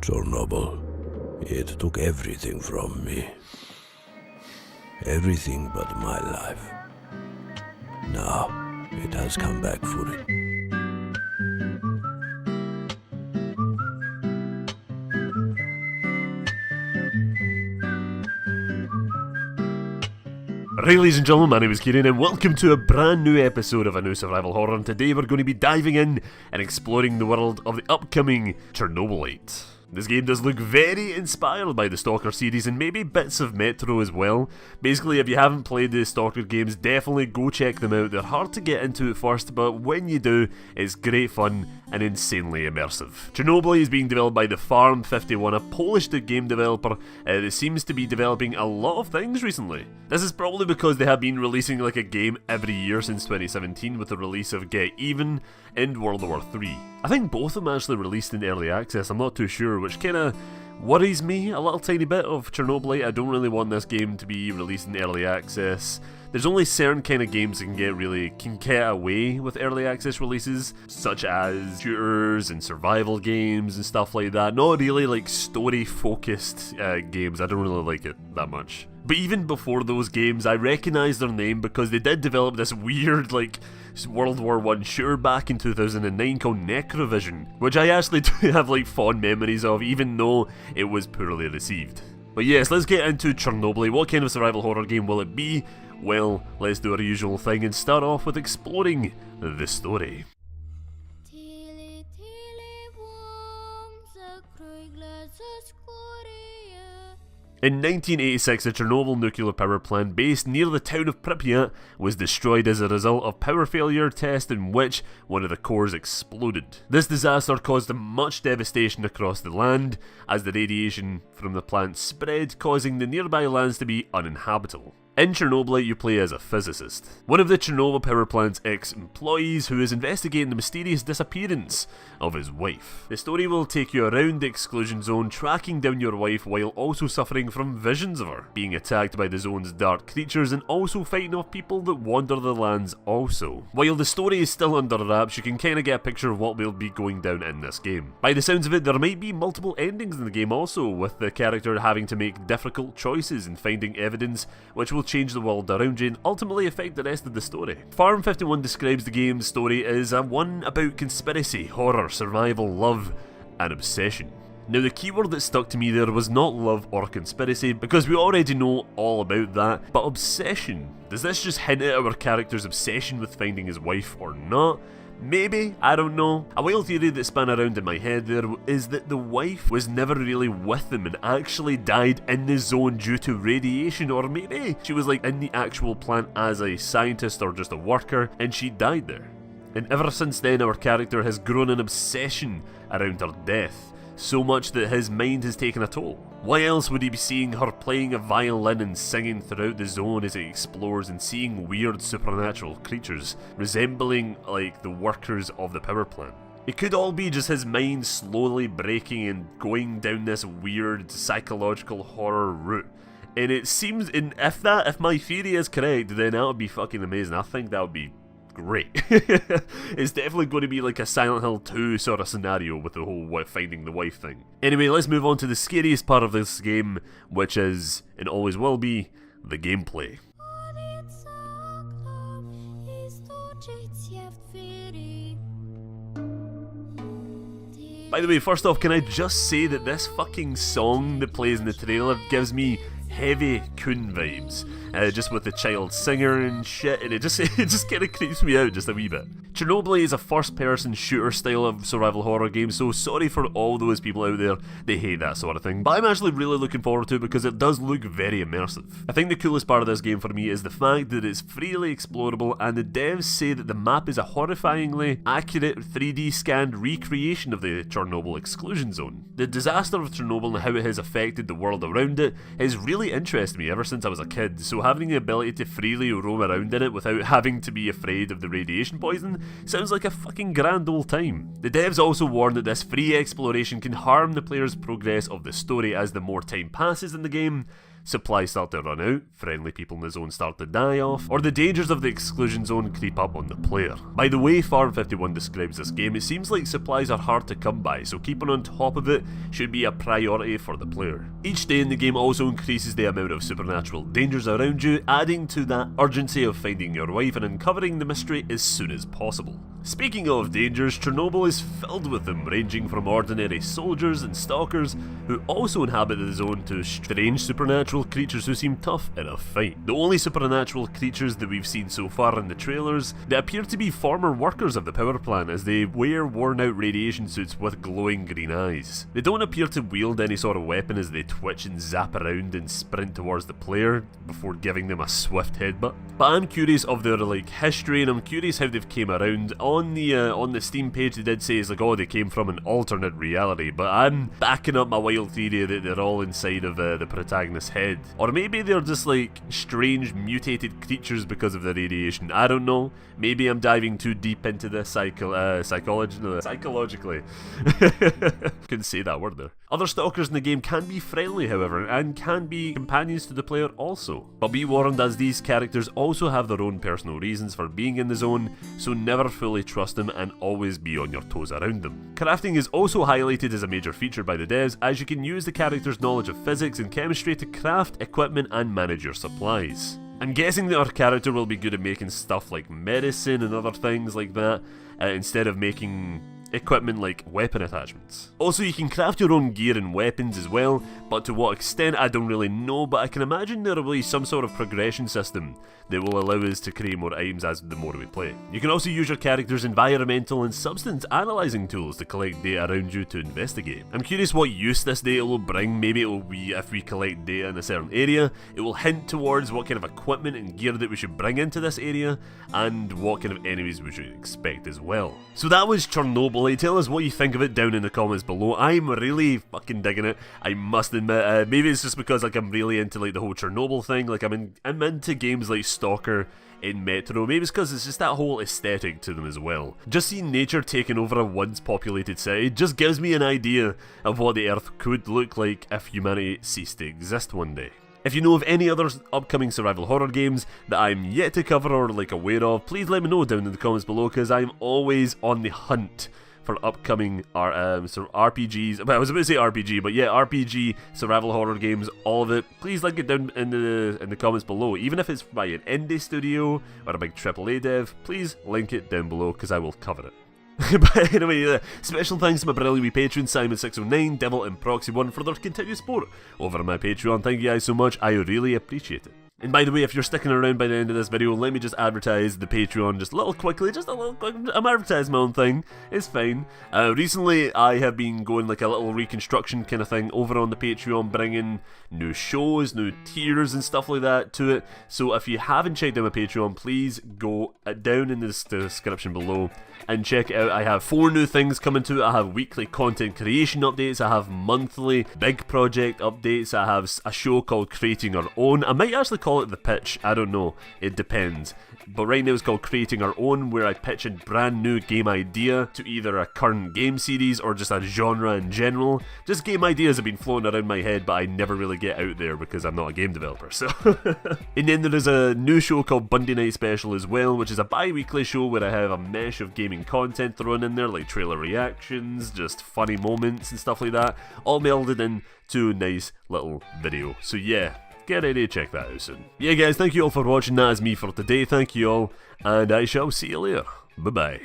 Chernobyl. It took everything from me. Everything but my life. Now, it has come back for it. Right, ladies and gentlemen, my name is Kieran and welcome to a brand new episode of ANEW Survival Horror, and today we're going to be diving in and exploring the world of the upcoming Chernobylite. This game does look very inspired by the Stalker series and maybe bits of Metro as well. Basically, if you haven't played the Stalker games, definitely go check them out. They're hard to get into at first, but when you do, it's great fun and insanely immersive. Chernobylite is being developed by the Farm 51, a Polish game developer that seems to be developing a lot of things recently. This is probably because they have been releasing like a game every year since 2017 with the release of Get Even and World War III. I think both of them actually released in early access, I'm not too sure, which kinda worries me a little tiny bit of Chernobylite. I don't really want this game to be released in early access. There's only certain kind of games that can get away with early access releases, such as shooters and survival games and stuff like that. Not really like story focused games, I don't really like it that much. But even before those games, I recognise their name because they did develop this weird like World War I shooter back in 2009 called Necrovision, which I actually do have like fond memories of, even though it was poorly received. But yes, let's get into Chernobylite. What kind of survival horror game will it be? Well, let's do our usual thing and start off with exploring the story. In 1986, a Chernobyl nuclear power plant based near the town of Pripyat was destroyed as a result of power failure test in which one of the cores exploded. This disaster caused much devastation across the land as the radiation from the plant spread, causing the nearby lands to be uninhabitable. In Chernobylite, you play as a physicist, one of the Chernobyl power plant's ex-employees who is investigating the mysterious disappearance of his wife. The story will take you around the exclusion zone, tracking down your wife while also suffering from visions of her, being attacked by the zone's dark creatures and also fighting off people that wander the lands also. While the story is still under wraps, you can kinda get a picture of what will be going down in this game. By the sounds of it, there might be multiple endings in the game also, with the character having to make difficult choices and finding evidence which will change the world around you and ultimately affect the rest of the story. Farm 51 describes the game's story as one about conspiracy, horror, survival, love, and obsession. Now the keyword that stuck to me there was not love or conspiracy, because we already know all about that, but obsession. Does this just hint at our character's obsession with finding his wife or not? Maybe, I don't know. A wild theory that span around in my head there is that the wife was never really with him and actually died in the zone due to radiation, or maybe she was like in the actual plant as a scientist or just a worker and she died there. And ever since then our character has grown an obsession around her death, so much that his mind has taken a toll. Why else would he be seeing her playing a violin and singing throughout the zone as he explores and seeing weird supernatural creatures resembling like the workers of the power plant? It could all be just his mind slowly breaking and going down this weird psychological horror route. And it seems, if my theory is correct, then that would be fucking amazing. I think that would be great. It's definitely going to be like a Silent Hill 2 sort of scenario with the whole finding the wife thing. Anyway, let's move on to the scariest part of this game, which is, and always will be, the gameplay. By the way, first off, can I just say that this fucking song that plays in the trailer gives me heavy Coon vibes, just with the child singer and shit, and it just kind of creeps me out just a wee bit. Chernobylite is a first-person shooter style of survival horror game, so sorry for all those people out there that hate that sort of thing, but I'm actually really looking forward to it because it does look very immersive. I think the coolest part of this game for me is the fact that it's freely explorable, and the devs say that the map is a horrifyingly accurate 3D scanned recreation of the Chernobyl exclusion zone. The disaster of Chernobyl and how it has affected the world around it has really interested me ever since I was a kid, so having the ability to freely roam around in it without having to be afraid of the radiation poison sounds like a fucking grand old time. The devs also warn that this free exploration can harm the player's progress of the story as the more time passes in the game, supplies start to run out, friendly people in the zone start to die off, or the dangers of the exclusion zone creep up on the player. By the way Farm 51 describes this game, it seems like supplies are hard to come by, so keeping on top of it should be a priority for the player. Each day in the game also increases the amount of supernatural dangers around you, adding to that urgency of finding your wife and uncovering the mystery as soon as possible. Speaking of dangers, Chernobyl is filled with them, ranging from ordinary soldiers and stalkers who also inhabit the zone to strange supernatural creatures who seem tough in a fight. The only supernatural creatures that we've seen so far in the trailers that appear to be former workers of the power plant, as they wear worn out radiation suits with glowing green eyes. They don't appear to wield any sort of weapon as they twitch and zap around and sprint towards the player before giving them a swift headbutt. But I'm curious of their history, and I'm curious how they've came around. On the Steam page they did say it's oh, they came from an alternate reality, but I'm backing up my wild theory that they're all inside of the protagonist's head. Or maybe they're just strange mutated creatures because of the radiation. I don't know. Maybe I'm diving too deep into this psychologically. Couldn't say that word there. Other stalkers in the game can be friendly, however, and can be companions to the player also. But be warned, as these characters also have their own personal reasons for being in the zone, so never fully trust them and always be on your toes around them. Crafting is also highlighted as a major feature by the devs, as you can use the character's knowledge of physics and chemistry to craft equipment and manage your supplies. I'm guessing that our character will be good at making stuff like medicine and other things like that, instead of making equipment like weapon attachments. Also, you can craft your own gear and weapons as well, but to what extent I don't really know, but I can imagine there will be some sort of progression system that will allow us to create more items as the more we play. You can also use your character's environmental and substance analysing tools to collect data around you to investigate. I'm curious what use this data will bring. Maybe it will be if we collect data in a certain area, it will hint towards what kind of equipment and gear that we should bring into this area, and what kind of enemies we should expect as well. So that was Chernobylite. Tell us what you think of it down in the comments below. I'm really fucking digging it, I must admit. Maybe it's just because I'm really into the whole Chernobyl thing. I'm into games like Stalker in Metro. Maybe it's because it's just that whole aesthetic to them as well. Just seeing nature taking over a once populated city just gives me an idea of what the Earth could look like if humanity ceased to exist one day. If you know of any other upcoming survival horror games that I'm yet to cover or aware of, please let me know down in the comments below, because I'm always on the hunt for upcoming RPGs. I was about to say RPG, but yeah, RPG, survival horror games, all of it. Please link it down in the comments below. Even if it's by an indie studio or a big AAA dev, please link it down below, because I will cover it. But anyway, special thanks to my brilliant wee patrons Simon609, Devil and Proxy1 for their continued support over on my Patreon. Thank you guys so much, I really appreciate it. And by the way, if you're sticking around by the end of this video, let me just advertise the Patreon just a little quick. I'm advertising my own thing, it's fine. Recently, I have been going a little reconstruction kind of thing over on the Patreon, bringing new shows, new tiers and stuff like that to it. So if you haven't checked out my Patreon, please go down in the description below and check it out. I have 4 new things coming to it. I have weekly content creation updates, I have monthly big project updates, I have a show called Creating Our Own. I might actually call it The Pitch, I don't know, it depends. But right now it's called Creating Our Own, where I pitch a brand new game idea to either a current game series or just a genre in general. Just game ideas have been floating around my head, but I never really get out there because I'm not a game developer, so. And then there is a new show called Bundicot Special as well, which is a bi-weekly show where I have a mesh of gaming content thrown in there, like trailer reactions, just funny moments and stuff like that, all melded into a nice little video. So yeah, get ready to check that out soon. Yeah guys, thank you all for watching. That is me for today. Thank you all, and I shall see you later. Bye bye.